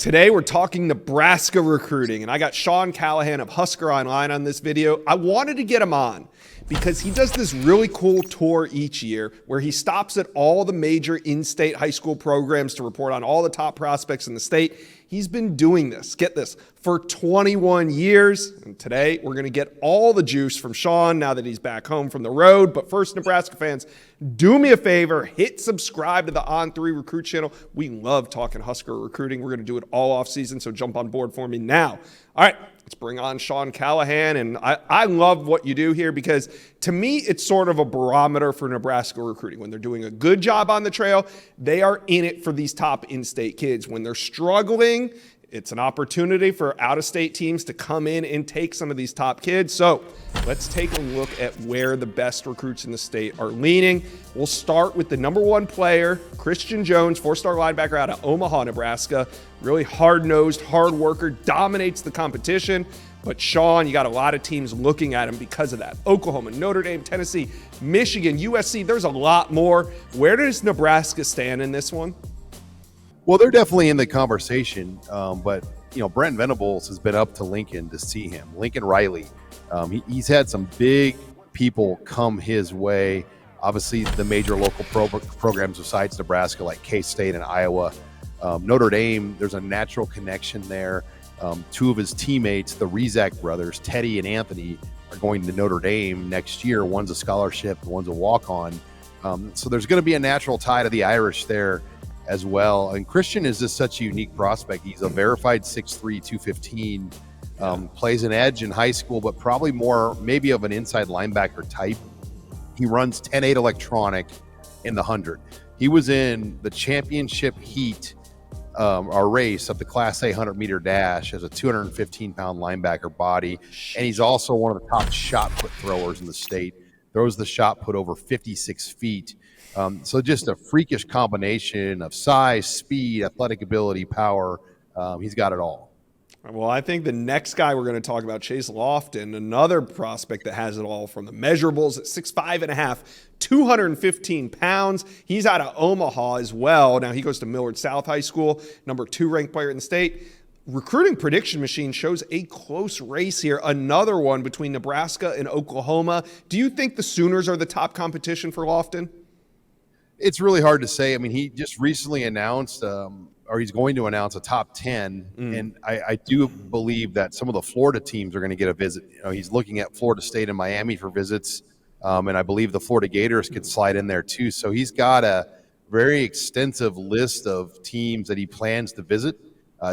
Today we're talking Nebraska recruiting, and I got Sean Callahan of Husker Online on this video. I wanted to get him on because he does this really cool tour each year where he stops at all the major in-state high school programs to report on all the top prospects in the state. He's been doing this, get this, for 21 years. And today we're going to get all the juice from Sean now that he's back home from the road. But first, Nebraska fans, do me a favor, hit subscribe to the On3 Recruit channel. We love talking Husker recruiting. We're going to do it all off season, so jump on board for me now. All right, let's bring on Sean Callahan. And I love what you do here because to me, it's sort of a barometer for Nebraska recruiting. When they're doing a good job on the trail, they are in it for these top in-state kids. When they're struggling, it's an opportunity for out-of-state teams to come in and take some of these top kids. So let's take a look at where the best recruits in the state are leaning. We'll start with the #1 player, Christian Jones, 4-star linebacker out of Omaha, Nebraska. Really hard-nosed, hard worker, dominates the competition. But Sean, you got a lot of teams looking at him because of that. Oklahoma, Notre Dame, Tennessee, Michigan, USC, there's a lot more. Where does Nebraska stand in this one? Well, they're definitely in the conversation, but Brent Venables has been up to Lincoln to see him. Lincoln Riley, he's had some big people come his way. Obviously, the major local programs besides Nebraska, like K-State and Iowa. Notre Dame, there's a natural connection there. Two of his teammates, the Rizak brothers, Teddy and Anthony, are going to Notre Dame next year. One's a scholarship, one's a walk-on. So there's going to be a natural tie to the Irish there as well. And Christian is just such a unique prospect. He's a verified 6'3", 215, plays an edge in high school, but probably more maybe of an inside linebacker type. He runs 10.8 electronic in the 100. He was in the championship heat, our race of the Class A 100-meter dash as a 215-pound linebacker body. And he's also one of the top shot put throwers in the state. Throws the shot put over 56 feet. So just a freakish combination of size, speed, athletic ability, power. He's got it all. Well, I think the next guy we're going to talk about, Chase Lofton, another prospect that has it all from the measurables at 6'5.5", 215 pounds. He's out of Omaha as well. Now he goes to Millard South High School, #2 ranked player in the state. Recruiting prediction machine shows a close race here, another one between Nebraska and Oklahoma. Do you think the Sooners are the top competition for Lofton? It's really hard to say. I mean, he just recently announced, or he's going to announce a top 10. And I do believe that some of the Florida teams are going to get a visit. He's looking at Florida State and Miami for visits. And I believe the Florida Gators could slide in there too. So he's got a very extensive list of teams that he plans to visit.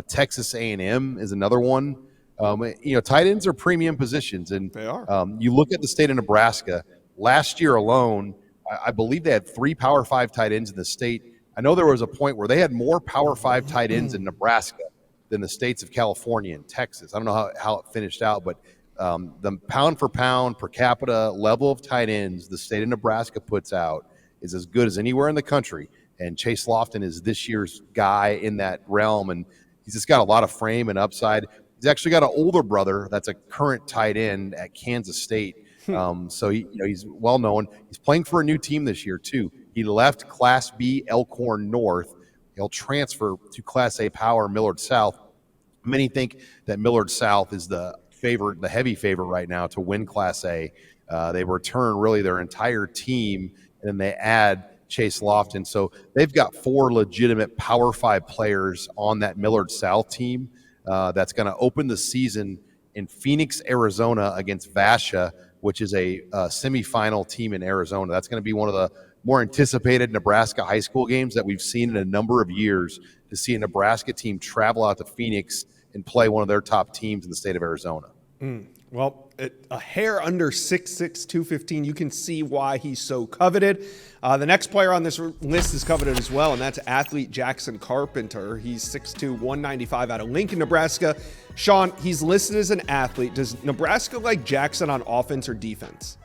Texas A&M is another one. Tight ends are premium positions. And they are. You look at the state of Nebraska, last year alone, I believe they had 3 Power 5 tight ends in the state. I know there was a point where they had more Power 5 tight ends in Nebraska than the states of California and Texas. I don't know how it finished out, but the pound for pound per capita level of tight ends the state of Nebraska puts out is as good as anywhere in the country. And Chase Lofton is this year's guy in that realm, and he's just got a lot of frame and upside. He's actually got an older brother that's a current tight end at Kansas State. So he's well known. He's playing for a new team this year too. He left Class B Elkhorn North. He'll transfer to Class A Power Millard South. Many think that Millard South is the heavy favorite right now to win Class A. They return really their entire team, and then they add Chase Lofton. So they've got 4 legitimate Power 5 players on that Millard South team that's going to open the season in Phoenix, Arizona against Vasha, which is a semifinal team in Arizona. That's going to be one of the more anticipated Nebraska high school games that we've seen in a number of years, to see a Nebraska team travel out to Phoenix and play one of their top teams in the state of Arizona. Well, a hair under 6'6", 215, you can see why he's so coveted. The next player on this list is coveted as well, and that's athlete Jackson Carpenter. He's 6'2", 195 out of Lincoln, Nebraska. Sean, he's listed as an athlete. Does Nebraska like Jackson on offense or defense?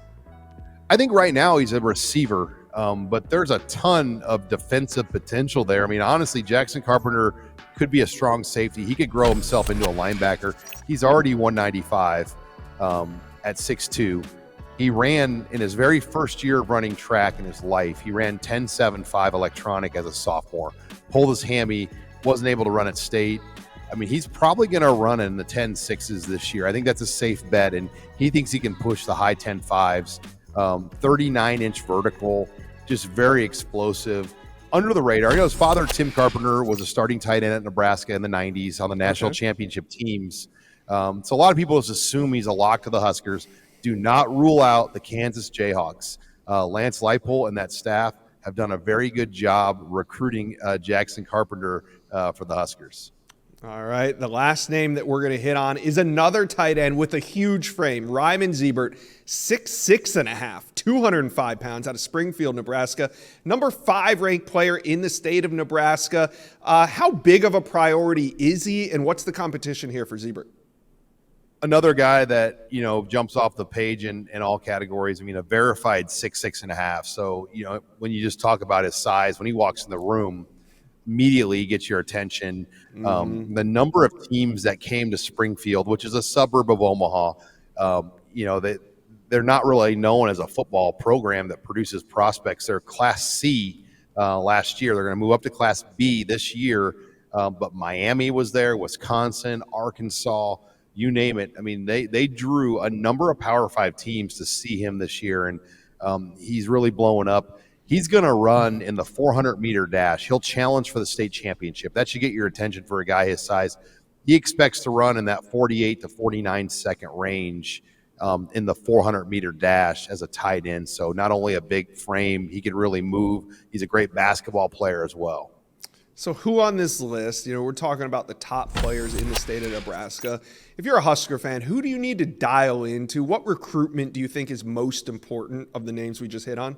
I think right now he's a receiver, but there's a ton of defensive potential there. I mean, honestly, Jackson Carpenter could be a strong safety. He could grow himself into a linebacker. He's already 195 at 6'2". He ran in his very first year of running track in his life. He ran 10.75 electronic as a sophomore, pulled his hammy, wasn't able to run at state. I mean, he's probably going to run in the 10.6s this year. I think that's a safe bet, and he thinks he can push the high 10.5s. 39-inch vertical, just very explosive. Under the radar. His father, Tim Carpenter, was a starting tight end at Nebraska in the 90s on the national championship teams. So a lot of people just assume he's a lock to the Huskers. Do not rule out the Kansas Jayhawks. Lance Leipold and that staff have done a very good job recruiting Jackson Carpenter for the Huskers. All right, the last name that we're going to hit on is another tight end with a huge frame, Ryman Zebert, 6'6.5", 205 pounds, out of Springfield, Nebraska. Number 5 ranked player in the state of Nebraska. How big of a priority is he, and what's the competition here for Zebert? Another guy that, jumps off the page in all categories. I mean, a verified 6'6.5". So, when you just talk about his size, when he walks in the room, immediately gets your attention. The number of teams that came to Springfield, which is a suburb of Omaha, they're not really known as a football program that produces prospects. They're Class C last year. They're going to move up to Class B this year. But Miami was there, Wisconsin, Arkansas, you name it. I mean, they drew a number of Power 5 teams to see him this year, and he's really blowing up. He's going to run in the 400-meter dash. He'll challenge for the state championship. That should get your attention for a guy his size. He expects to run in that 48 to 49-second range in the 400-meter dash as a tight end. So not only a big frame, he can really move. He's a great basketball player as well. So who on this list, we're talking about the top players in the state of Nebraska. If you're a Husker fan, who do you need to dial into? What recruitment do you think is most important of the names we just hit on?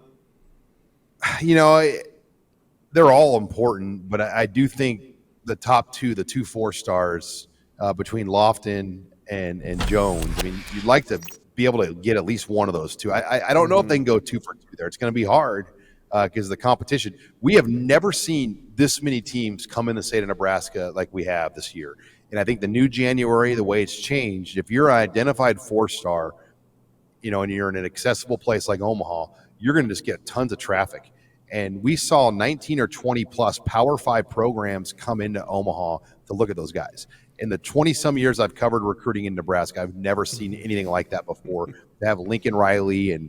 They're all important, but I do think the top two, the 2 4-stars between Lofton and Jones, I mean, you'd like to be able to get at least one of those two. I don't know if they can go 2 for 2 there. It's going to be hard because of the competition. We have never seen this many teams come in the state of Nebraska like we have this year. And I think the new January, the way it's changed, if you're an identified 4-star, and you're in an accessible place like Omaha, you're going to just get tons of traffic. And we saw 19 or 20 plus Power 5 programs come into Omaha to look at those guys. In the 20-some years I've covered recruiting in Nebraska, I've never seen anything like that before. To have Lincoln Riley and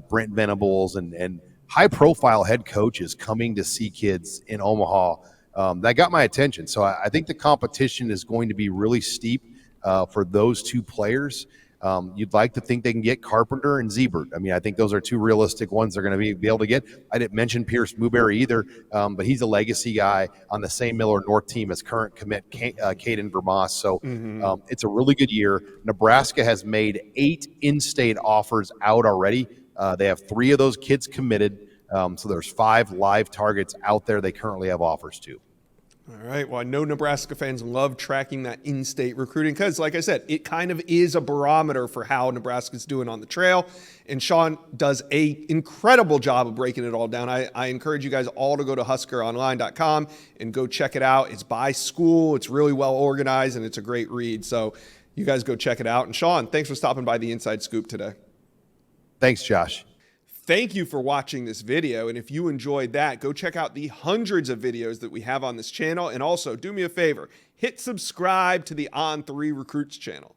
Brent Venables and high-profile head coaches coming to see kids in Omaha, that got my attention. So I think the competition is going to be really steep for those 2 players. You'd like to think they can get Carpenter and Zebert. I mean, I think those are 2 realistic ones they're going to be able to get. I didn't mention Pierce Blueberry either, but he's a legacy guy on the same Miller North team as current commit Caden Vermas. So it's a really good year. Nebraska has made 8 in-state offers out already. They have 3 of those kids committed. So there's 5 live targets out there they currently have offers to. All right. Well, I know Nebraska fans love tracking that in-state recruiting because, like I said, it kind of is a barometer for how Nebraska's doing on the trail. And Sean does an incredible job of breaking it all down. I encourage you guys all to go to huskeronline.com and go check it out. It's by school. It's really well organized, and it's a great read. So you guys go check it out. And Sean, thanks for stopping by the Inside Scoop today. Thanks, Josh. Thank you for watching this video, and if you enjoyed that, go check out the hundreds of videos that we have on this channel, and also do me a favor, hit subscribe to the On3 Recruits channel.